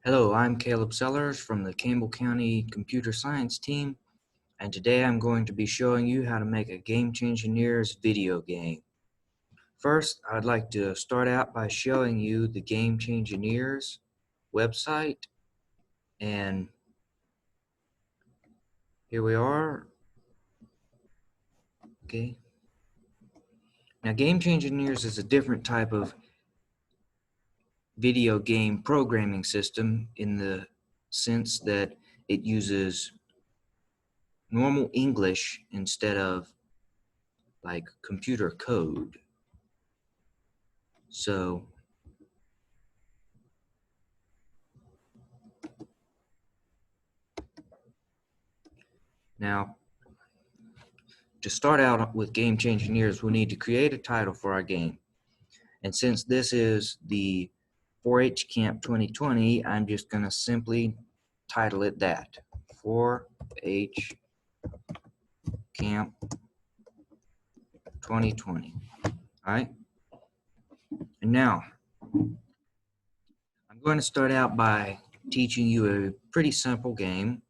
Hello, I'm Caleb Sellers from the Campbell County Computer Science team, and today I'm going to be showing you how to make a Game Changineers video game. First, I'd like to start out by showing you the Game Changineers website, and here we are. Okay. Now, Game Changineers is a different type of video game programming system in the sense that it uses normal English instead of like computer code. So now, to start out with Game Changineers, we'll need to create a title for our game. And since this is the 4-H Camp 2020, I'm just going to simply title it that. 4-H Camp 2020. All right. And now, I'm going to start out by teaching you a pretty simple game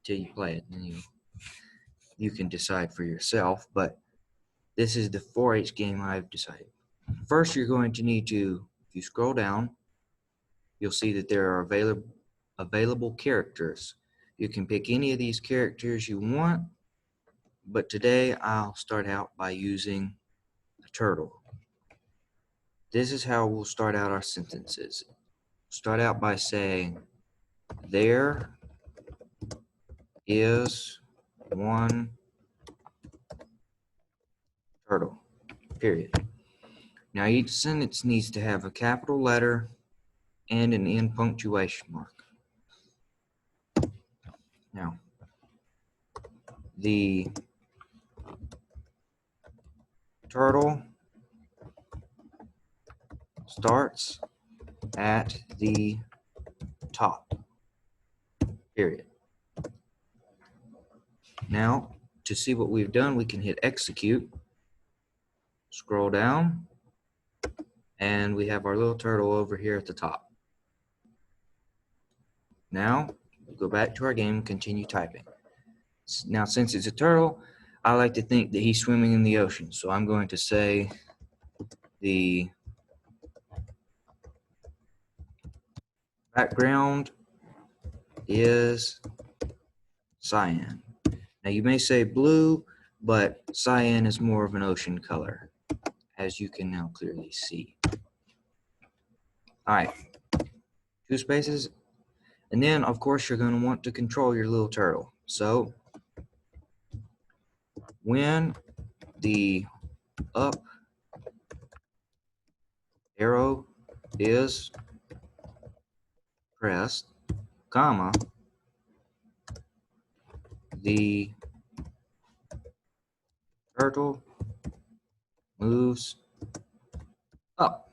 till you play it, and you can decide for yourself. But this is the 4-H game I've decided. First, you're going to need to, if you scroll down, you'll see that there are available characters. You can pick any of these characters you want, but today I'll start out by using a turtle. This is how we'll start out our sentences. Start out by saying, there is one turtle, period. Now each sentence needs to have a capital letter and an end punctuation mark. Now, the turtle starts at the top, period. Now, to see what we've done, we can hit execute, scroll down, and we have our little turtle over here at the top. Now, go back to our game and continue typing. Now, since it's a turtle, I like to think that he's swimming in the ocean. So I'm going to say the background is cyan. Now, you may say blue, but cyan is more of an ocean color, as you can now clearly see. All right, 2 spaces. And then, of course, you're going to want to control your little turtle. So when the up arrow is pressed, comma, the turtle moves up.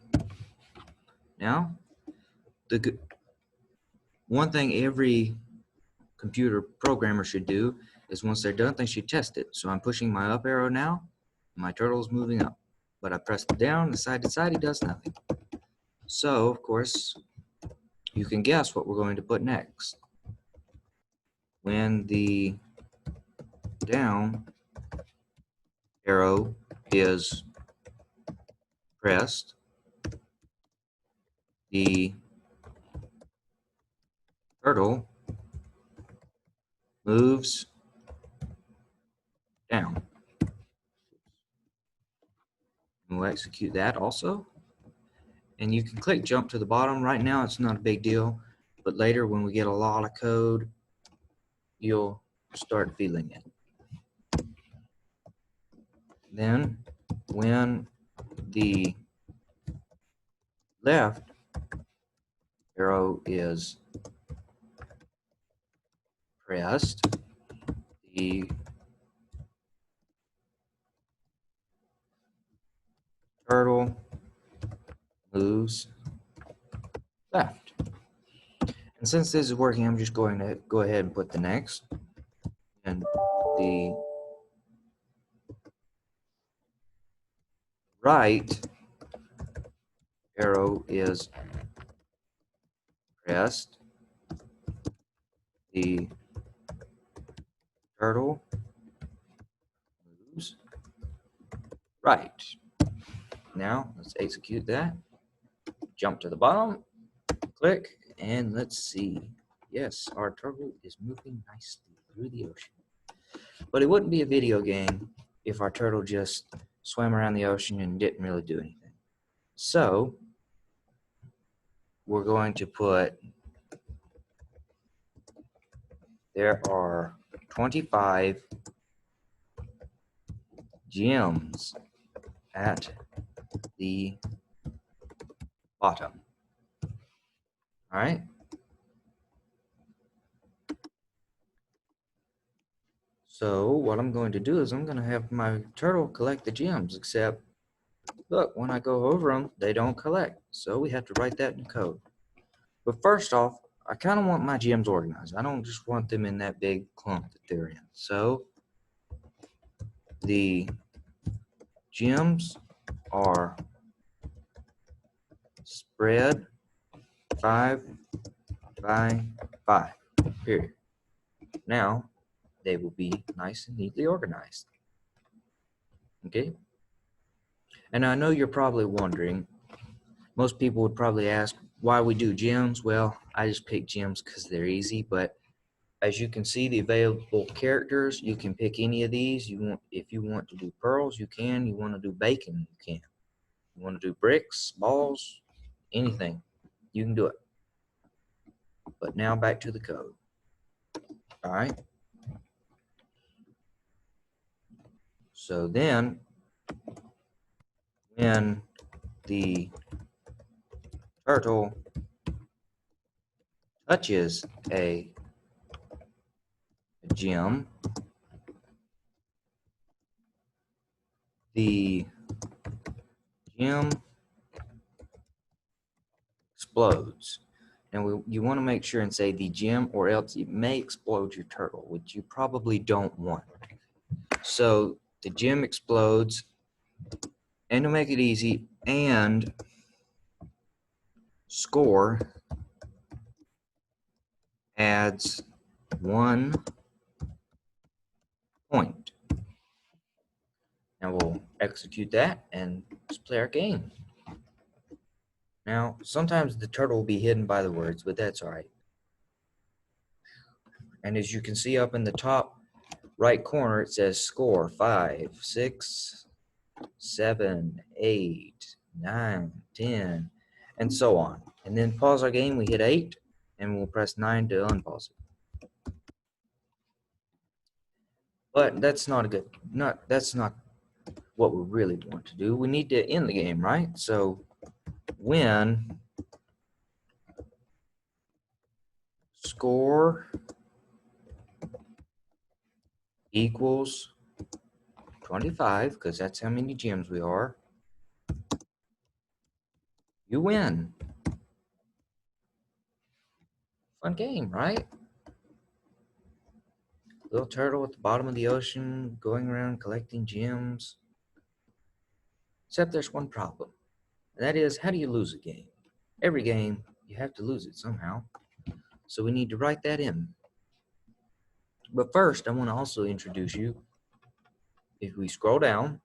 Now, the one thing every computer programmer should do is once they're done, they should test it. So I'm pushing my up arrow now, my turtle is moving up. But I press it down, the side to side, he does nothing. So, of course, you can guess what we're going to put next. When the down arrow is pressed, the turtle moves down. And we'll execute that also. And you can click jump to the bottom. Right now, it's not a big deal, but later when we get a lot of code, you'll start feeling it. Then when the left arrow is pressed, the turtle moves left. And since this is working, I'm just going to go ahead and put the next. And the right arrow is pressed, the turtle moves right. Now let's execute that. Jump to the bottom, click, and let's see. Yes, our turtle is moving nicely through the ocean. But it wouldn't be a video game if our turtle just swam around the ocean and didn't really do anything. So we're going to put, there are 25 gems at the bottom. All right. So what I'm going to do is I'm going to have my turtle collect the gems, except look, when I go over them, they don't collect. So we have to write that in code. But first off, I kind of want my gems organized. I don't just want them in that big clump that they're in. So the gems are spread 5 by 5, period. Now they will be nice and neatly organized. Okay? And I know you're probably wondering, most people would probably ask why we do gems. Well, I just pick gems because they're easy, but as you can see the available characters, you can pick any of these. If you want to do pearls, you can. You want to do bacon, you can. You want to do bricks, balls, anything, you can do it. But now back to the code. All right. So then when the turtle touches a gem, the gem explodes. And you want to make sure and say the gem, or else it may explode your turtle, which you probably don't want. So the gem explodes, and to make it easy, and score adds 1 point. Now we'll execute that and let's play our game. Now, sometimes the turtle will be hidden by the words, but that's all right. And as you can see up in the top right corner, it says score 5, 6, 7, 8, 9, 10, and so on. And then pause our game, we hit 8, and we'll press 9 to unpause it. But that's not that's not what we really want to do. We need to end the game, right? So when score equals 25, because that's how many gems we are, you win. Fun game, right? Little turtle at the bottom of the ocean going around collecting gems. Except there's one problem. And that is, how do you lose a game? Every game, you have to lose it somehow. So we need to write that in. But first, I want to also introduce you. If we scroll down,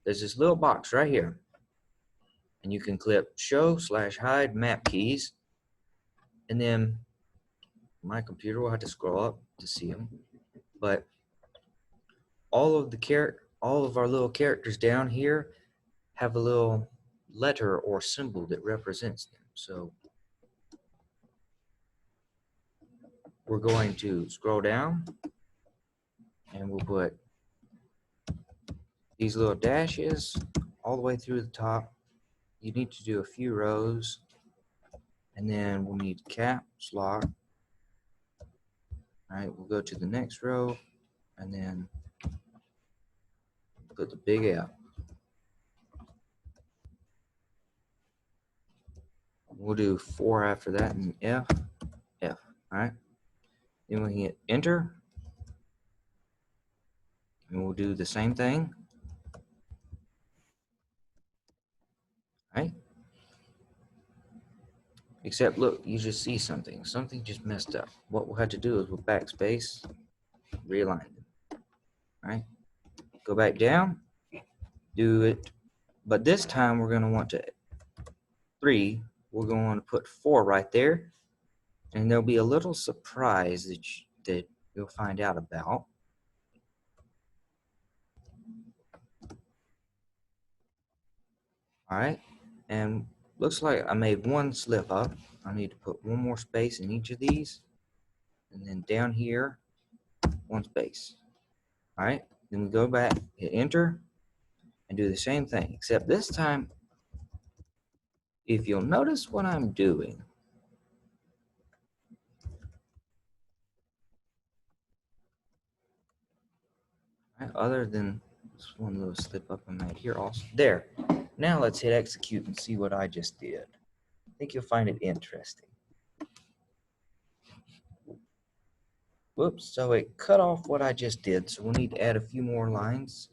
there's this little box right here. And you can click show/hide map keys. And then my computer will have to scroll up to see them. But all of our little characters down here have a little letter or symbol that represents them. So we're going to scroll down and we'll put these little dashes all the way through the top. You need to do a few rows, and then we'll need caps lock. All right, we'll go to the next row and then put the big F. We'll do 4 after that, and F, F. All right, then we hit enter, and we'll do the same thing. All right. Except look, you just see something. Something just messed up. What we'll have to do is with backspace, realign them. Right? Go back down, do it. But this time we're going to want to 3. We're going to put 4 right there. And there'll be a little surprise that you'll find out about. All right. And looks like I made one slip up. I need to put one more space in each of these. And then down here, one space. All right. Then we go back, hit enter, and do the same thing, except this time, if you'll notice what I'm doing, right, other than this one little slip up I made here also. There. Now let's hit execute and see what I just did. I think you'll find it interesting. Whoops, so it cut off what I just did, so we'll need to add a few more lines.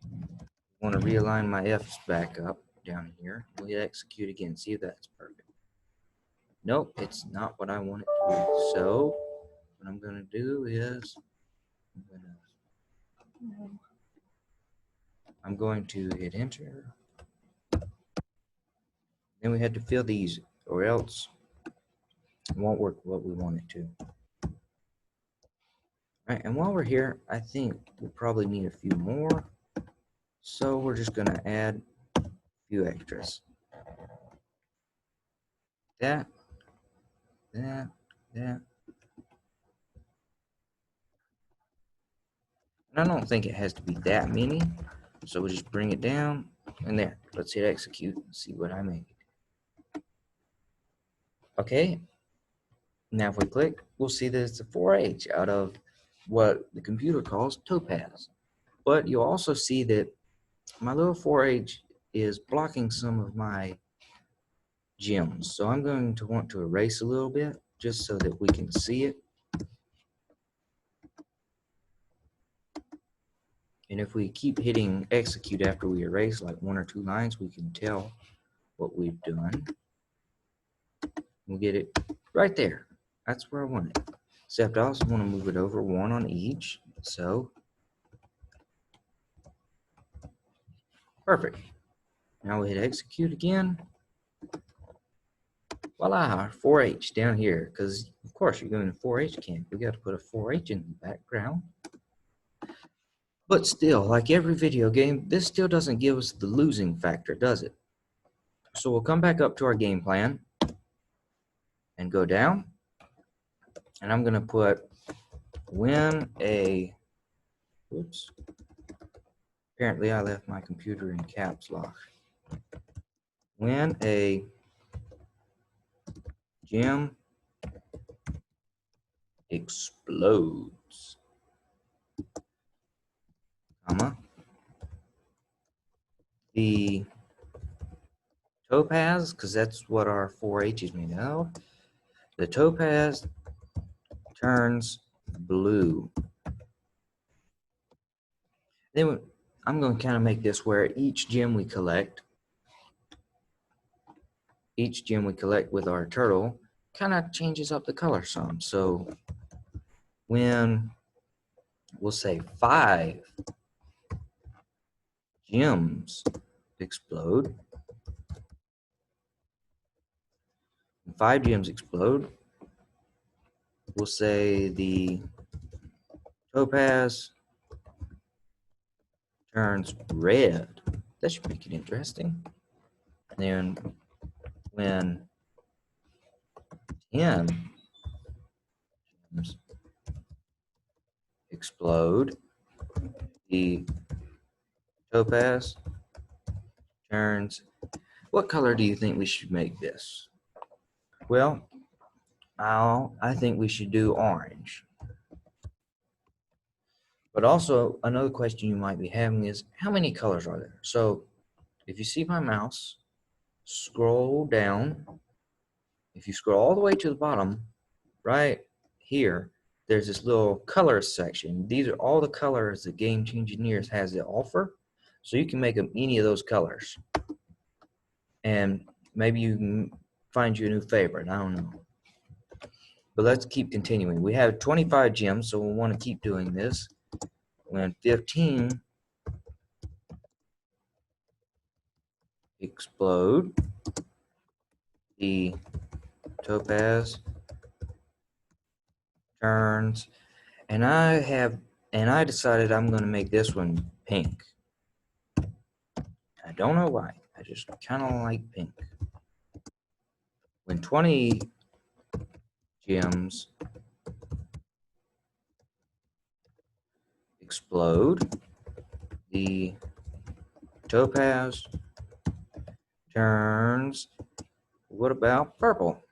I want to realign my F's back up down here. We'll hit execute again, see if that's perfect. Nope, it's not what I want it to be. So what I'm going to do is I'm going to hit enter. Then we had to fill these or else it won't work what we want it to. All right, and while we're here, I think we'll probably need a few more. So we're just going to add a few extras. That. And I don't think it has to be that many. So we'll just bring it down and there. Let's hit execute and see what I made. Okay. Now if we click, we'll see that it's a 4H out of what the computer calls topaz. But you'll also see that my little 4H is blocking some of my gems. So I'm going to want to erase a little bit just so that we can see it. And if we keep hitting execute after we erase like 1 or 2 lines, we can tell what we've done. We'll get it right there. That's where I want it. Except I also want to move it over 1 on each. So, perfect. Now we hit execute again. Voila, 4H down here. Because, of course, you're going to 4H camp. We got to put a 4H in the background. But still, like every video game, this still doesn't give us the losing factor, does it? So we'll come back up to our game plan and go down. And I'm going to put when a, oops, apparently I left my computer in caps lock. When a gem explodes, comma, the topaz, because that's what our 4H is made of, the topaz turns blue. Then I'm going to kind of make this where each gem we collect with our turtle kind of changes up the color some. So when we'll say 5 gems explode, when 5 gems explode, we'll say the topaz turns red. That should make it interesting. And then when 10 gems explode, the topaz turns. What color do you think we should make this? Well, I think we should do orange. But also, another question you might be having is, how many colors are there? So, if you see my mouse, scroll down. If you scroll all the way to the bottom, right here, there's this little color section. These are all the colors that Game Changineers has to offer. So you can make them any of those colors. And maybe you can find you a new favorite. I don't know. But let's keep continuing. We have 25 gems, so we'll want to keep doing this. When 15 explode, the topaz turns, and I decided I'm going to make this one pink. I don't know why. I just kind of like pink. When 20 gems explode, the topaz turns. What about purple?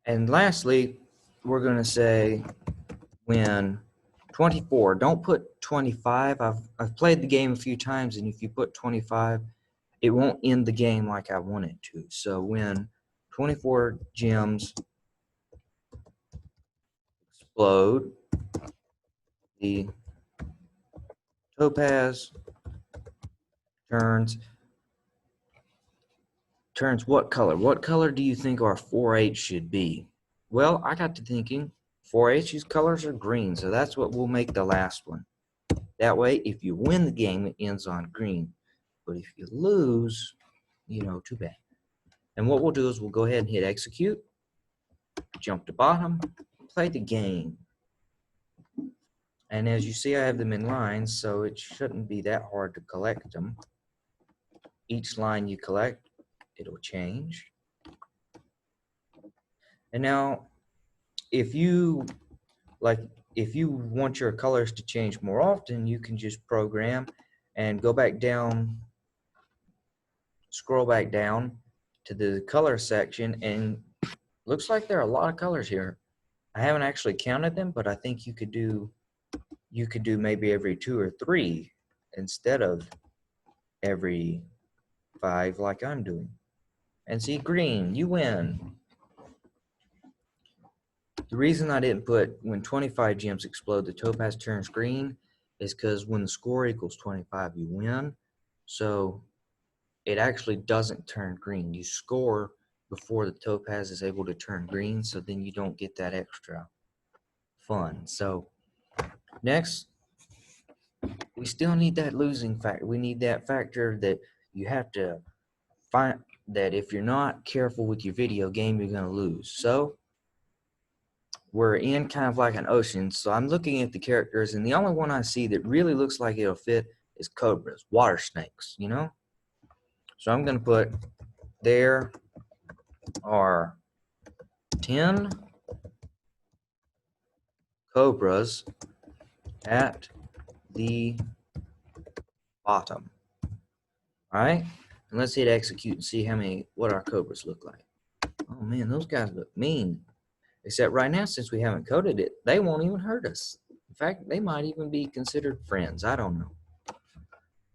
And lastly, we're going to say when 24, don't put 25. I've played the game a few times, and if you put 25, it won't end the game like I want it to. So when 24 gems explode, the topaz turns what color? What color do you think our 4H should be? Well, I got to thinking 4H's colors are green, so that's what we'll make the last one. That way, if you win the game, it ends on green. But if you lose, too bad. And what we'll do is we'll go ahead and hit execute, jump to bottom, play the game. And as you see, I have them in lines, so it shouldn't be that hard to collect them. Each line you collect, it'll change. And now, if you want your colors to change more often, you can just program and go back down, scroll back down to the color section, and looks like there are a lot of colors here. I haven't actually counted them, but I think you could do maybe every 2 or 3 instead of every 5 like I'm doing. And see, green, you win. The reason I didn't put when 25 gems explode, the topaz turns green is because when the score equals 25, you win. So it actually doesn't turn green. You score before the topaz is able to turn green, so then you don't get that extra fun. So next, we still need that losing factor. We need that factor that you have to find, that if you're not careful with your video game, you're going to lose. So we're in kind of like an ocean. So I'm looking at the characters, and the only one I see that really looks like it'll fit is cobras, water snakes, So I'm going to put there are 10 cobras at the bottom. All right, and let's hit execute and see what our cobras look like. Oh man, those guys look mean. Except right now, since we haven't coded it, they won't even hurt us. In fact, they might even be considered friends. I don't know.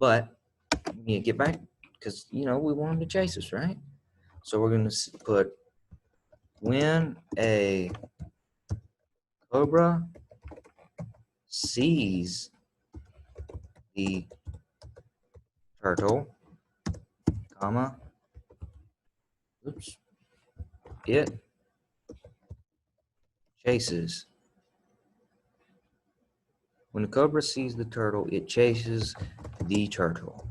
But we need to get back because, we want them to chase us, right? So we're going to put when a cobra sees the turtle, comma, it chases. When the cobra sees the turtle, it chases the turtle.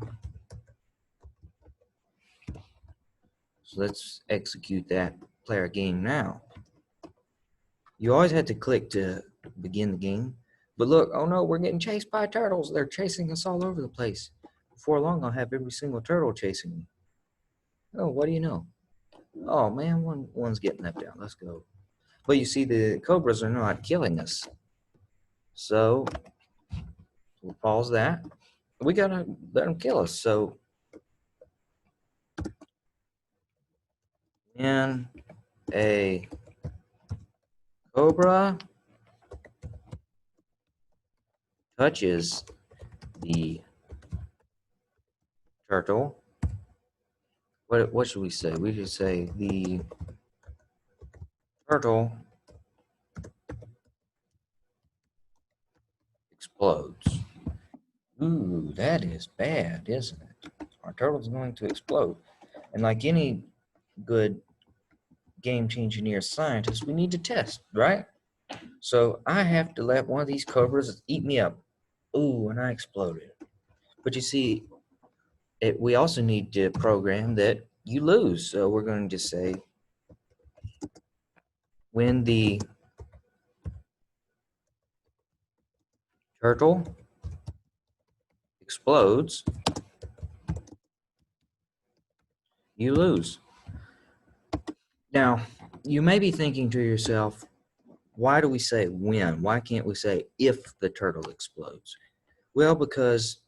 So let's execute that, play our game now. You always have to click to begin the game. But look, oh no, we're getting chased by turtles. They're chasing us all over the place. Before long, I'll have every single turtle chasing me. Oh, what do you know? Oh man, one's getting left out. Let's go. But you see, the cobras are not killing us. So we'll pause that. We gotta let them kill us. So when a cobra touches the turtle, what should we say? We should say the turtle explodes. Ooh, that is bad, isn't it? Our turtle's going to explode. And like any good game engineer scientist, we need to test, right? So I have to let one of these cobras eat me up. Ooh, and I exploded. But you see, we also need to program that you lose. So we're going to just say when the turtle explodes, you lose. Now, you may be thinking to yourself, why do we say when? Why can't we say if the turtle explodes? Well, because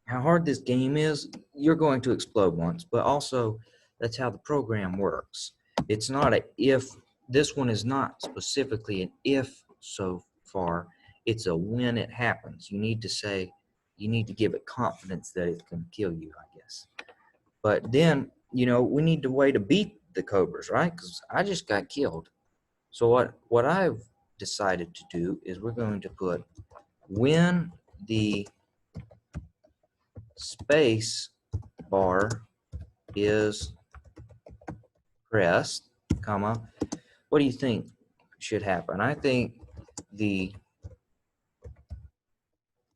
how hard this game is, you're going to explode once, but also that's how the program works. It's not a if, this one is not specifically an if so far, it's a when it happens. You need to say, you need to give it confidence that it's going to kill you, I guess. But then, we need a way to beat the cobras, right? Because I just got killed. So what I've decided to do is we're going to put when the space bar is pressed, comma, what do you think should happen? I think the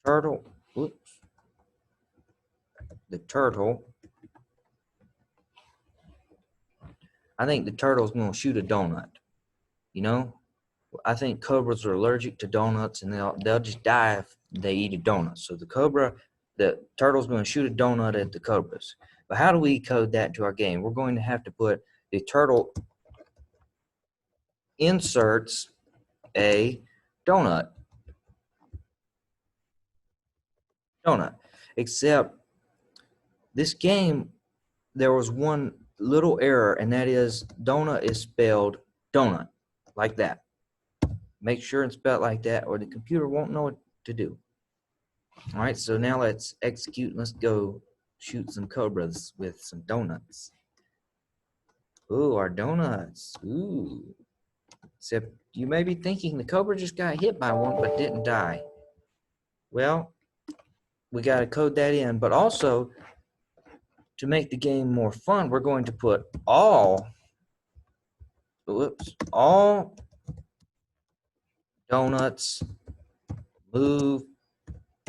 turtle, whoops, the turtle, I think the turtle's going to shoot a donut. I think cobras are allergic to donuts, and they'll just die if they eat a donut. So the turtle's going to shoot a donut at the cobras. But how do we code that to our game? We're going to have to put the turtle inserts a donut. Except this game, there was one little error, and that is donut is spelled donut, like that. Make sure it's spelled like that, or the computer won't know what to do. All right, so now let's execute. Let's go shoot some cobras with some donuts. Ooh, our donuts. Ooh. Except you may be thinking the cobra just got hit by one but didn't die. Well, we got to code that in, but also to make the game more fun, we're going to put all donuts move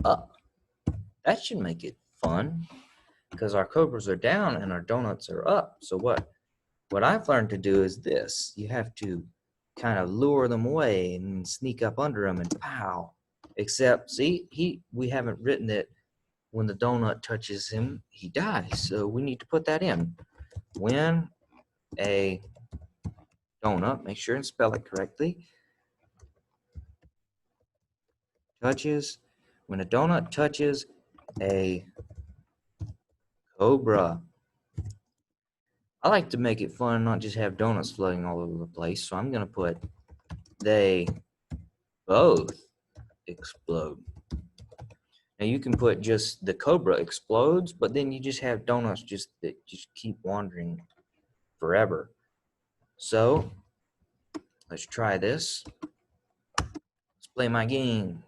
up. That should make it fun because our cobras are down and our donuts are up. So what I've learned to do is this. You have to kind of lure them away and sneak up under them and pow. Except, see, we haven't written that when the donut touches him, he dies. So we need to put that in. When a donut, make sure and spell it correctly, when a donut touches a cobra. I like to make it fun, not just have donuts floating all over the place. So I'm going to put they both explode. Now you can put just the cobra explodes, but then you just have donuts that just keep wandering forever. So let's try this. Let's play my game.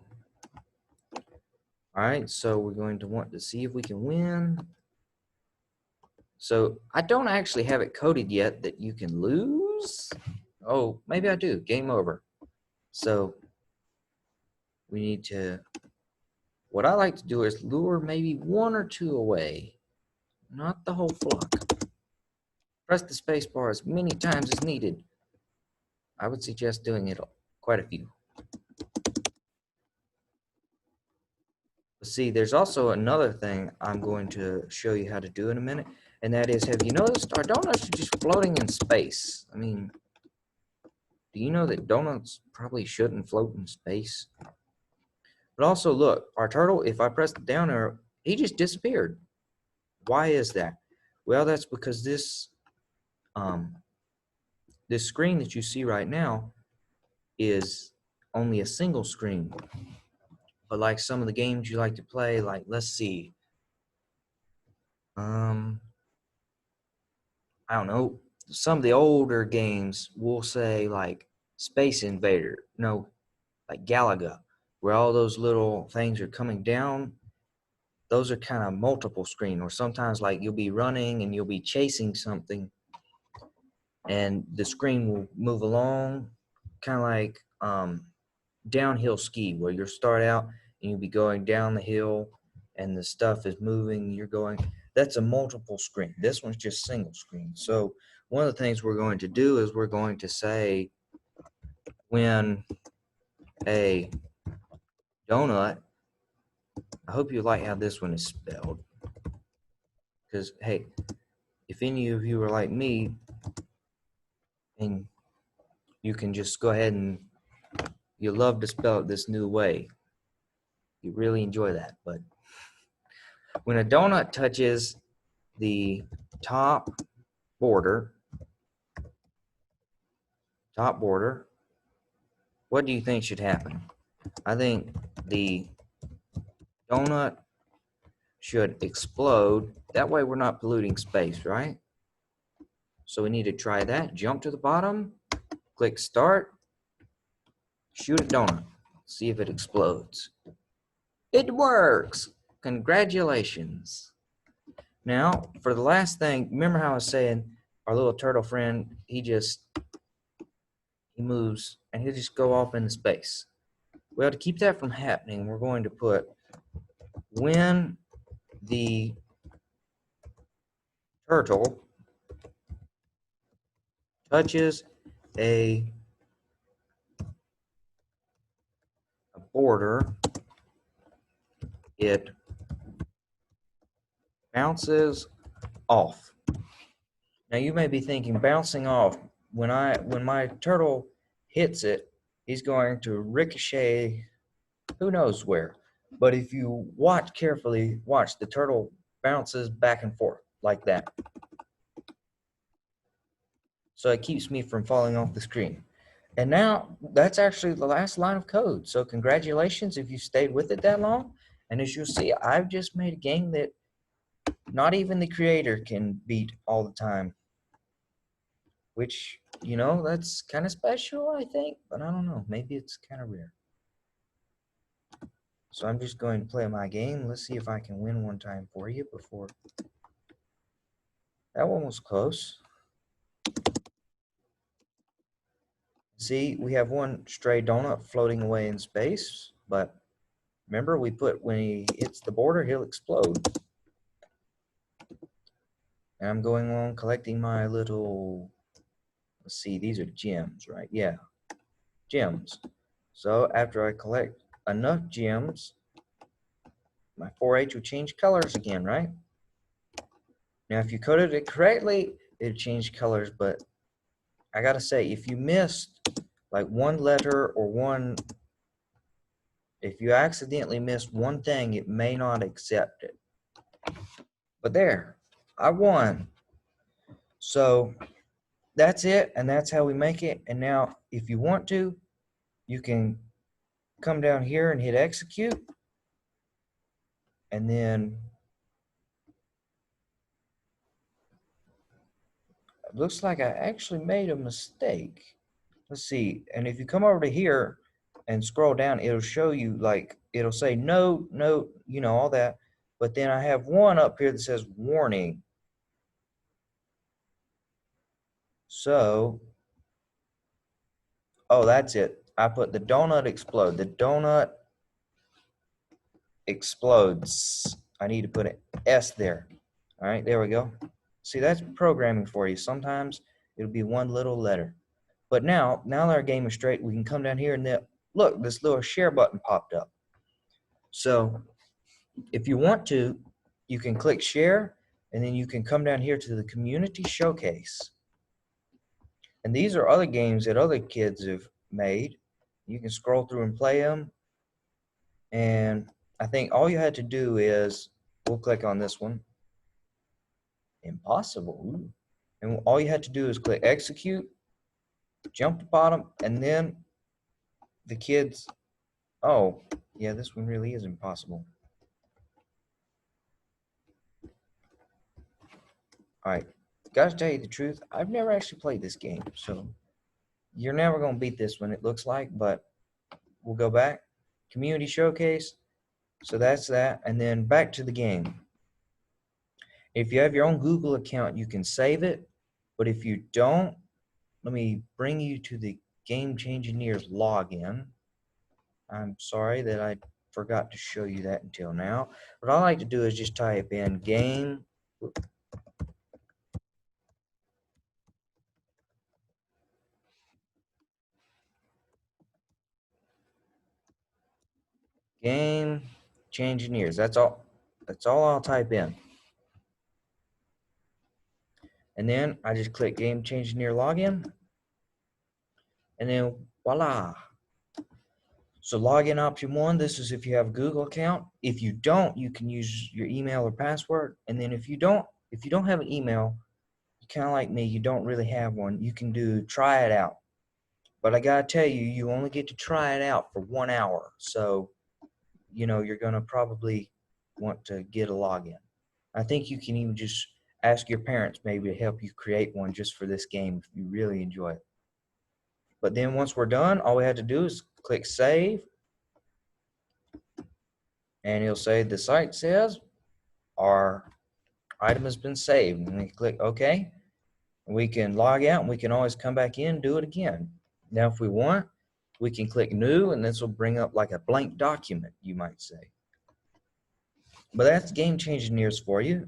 All right, so we're going to want to see if we can win. So I don't actually have it coded yet that you can lose. Oh, maybe I do. Game over. So we need to, what I like to do is lure maybe one or two away, not the whole flock. Press the space bar as many times as needed. I would suggest doing it quite a few. See, there's also another thing I'm going to show you how to do in a minute, and that is, have you noticed our donuts are just floating in space? I mean, do you know that donuts probably shouldn't float in space? But also, look, our turtle, if I press the down arrow, he just disappeared. Why is that? Well, that's because this screen that you see right now is only a single screen. But like some of the games you like to play, like, let's see, I don't know, some of the older games will say like Space Invader, no, like Galaga, where all those little things are coming down. those are kind of multiple screen, or sometimes like you'll be running and you'll be chasing something and the screen will move along, kind of like downhill ski, where you'll start out and you'll be going down the hill and the stuff is moving, you're going. That's a multiple screen. This one's just single screen. So one of the things we're going to do is we're going to say when a donut, I hope you like how this one is spelled, because hey, if any of you are like me and you can just go ahead and you love to spell it this new way, you really enjoy that. But when a donut touches the top border, what do you think should happen? I think the donut should explode. That way we're not polluting space, right? So we need to try that. Jump to the bottom, click start, shoot a donut, see if it explodes. It works. Congratulations. Now, for the last thing, remember how I was saying our little turtle friend, he moves and he'll just go off into space. Well, to keep that from happening, we're going to put when the turtle touches a border, it bounces off. Now you may be thinking, bouncing off, when my turtle hits it, he's going to ricochet who knows where. But if you watch carefully, watch, the turtle bounces back and forth like that. So it keeps me from falling off the screen. And now that's actually the last line of code. So congratulations if you stayed with it that long. And as you'll see, I've just made a game that not even the creator can beat all the time. Which, you know, that's kind of special, I think. But I don't know. Maybe it's kind of rare. So I'm just going to play my game. Let's see if I can win one time for you before. That one was close. See, we have one stray donut floating away in space, but remember we put when he hits the border, he'll explode. And I'm going on collecting my little, let's see, these are gems, right? Yeah, gems. So after I collect enough gems, my 4H will change colors again, right? Now, if you coded it correctly, it'll change colors, but I gotta say, if you missed like one letter or one, if you accidentally missed one thing, it may not accept it. But there, I won. So that's it, and that's how we make it. And now, if you want to, you can come down here and hit execute. And then it looks like I actually made a mistake. Let's see. And if you come over to here and scroll down, it'll show you, like, it'll say no, no, you know, all that. But then I have one up here that says warning. So, oh, that's it. I put the donut explode. The donut explodes. I need to put an S there. All right, there we go. See, that's programming for you. Sometimes it'll be one little letter. But now that our game is straight, we can come down here and then, look, this little share button popped up. So if you want to, you can click share, and then you can come down here to the community showcase. And these are other games that other kids have made. You can scroll through and play them. And I think all you had to do is, we'll click on this one. Impossible. Ooh. And all you had to do is click execute, jump to bottom, and then the kids, oh, yeah, this one really is impossible. All right, gotta tell you the truth, I've never actually played this game, so you're never gonna beat this one, it looks like, but we'll go back. Community showcase, So that's that. And then back to the game. If you have your own Google account, you can save it. But if you don't, let me bring you to the Game Changineers login. I'm sorry that I forgot to show you that until now. What I like to do is just type in Game Changineers. That's all. That's all I'll type in. And then I just click Game Changineer login. And then voila. So login option 1, this is if you have a Google account. If you don't, you can use your email or password. And then if you don't have an email, kind of like me, you don't really have one, you can do try it out. But I gotta tell you, you only get to try it out for 1 hour. So, you know, you're gonna probably want to get a login. I think you can even just ask your parents maybe to help you create one just for this game if you really enjoy it. But then once we're done, all we have to do is click save. And it'll say the site says our item has been saved. And we click OK. We can log out and we can always come back in and do it again. Now, if we want, we can click new and this will bring up like a blank document, you might say. But that's Game Changineers for you.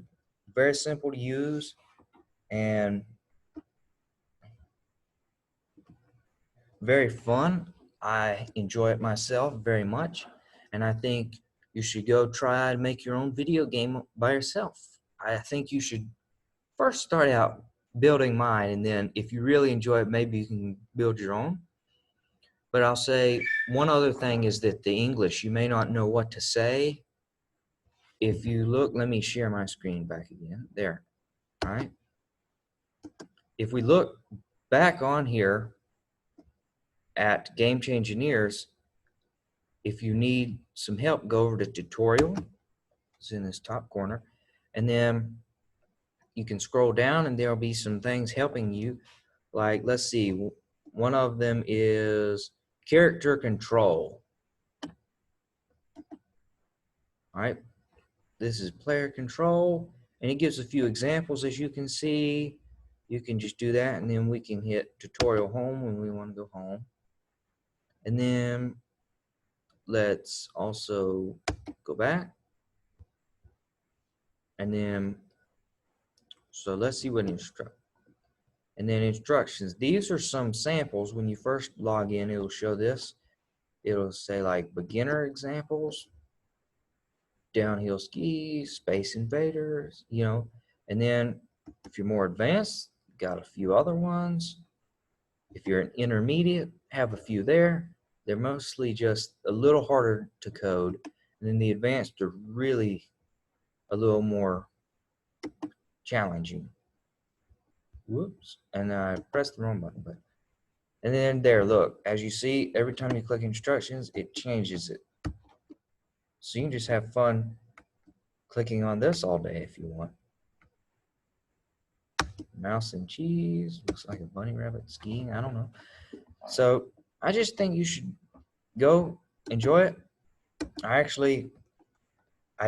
Very simple to use and very fun. I enjoy it myself very much. And I think you should go try to make your own video game by yourself. I think you should first start out building mine, and then if you really enjoy it, maybe you can build your own. But I'll say one other thing is that the English, you may not know what to say. If you look, let me share my screen back again. There. All right. If we look back on here at Game Changineers, if you need some help, go over to tutorial. It's in this top corner. And then you can scroll down and there'll be some things helping you. Like, let's see, one of them is character control. All right, this is player control, and it gives a few examples. As you can see, you can just do that, and then we can hit tutorial home when we want to go home. And then let's also go back, and then so let's see what and then instructions. These are some samples. When you first log in, it'll show this. It'll say like beginner examples, downhill skis, Space Invaders, you know. And then if you're more advanced, got a few other ones. If you're an intermediate, have a few there. They're mostly just a little harder to code. And then the advanced are really a little more challenging. Whoops. And I pressed the wrong button. And then there, look, as you see, every time you click instructions, it changes it. So you can just have fun clicking on this all day if you want. Mouse and cheese, looks like a bunny rabbit skiing, I don't know. So I just think you should go enjoy it. I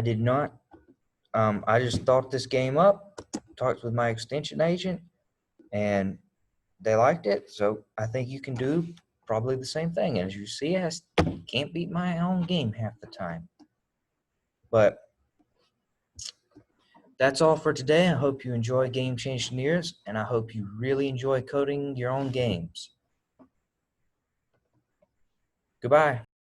did not, I just thought this game up, talked with my extension agent, and they liked it. So I think you can do probably the same thing. And as you see, I can't beat my own game half the time. But that's all for today. I hope you enjoy Game Changineers, and I hope you really enjoy coding your own games. Goodbye.